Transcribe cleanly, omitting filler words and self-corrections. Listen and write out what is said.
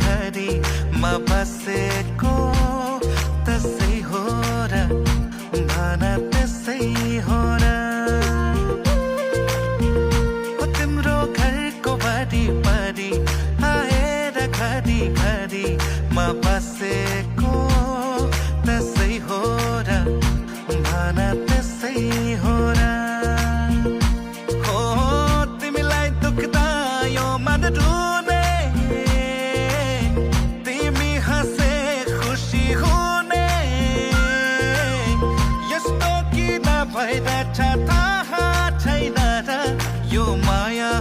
घरी म बसेको त्यसै हो र भन त्यसै हो र तिम्रो घरको वरिपरि आएर घरी घरी म बसेको त्यसै हो र भन त्यसै हो र तिमीलाई दुख्दा यो मन रुने तिमी हाँसे खुसी हुने यस्तो किन भइरहेछ थाहा छैन र यो माया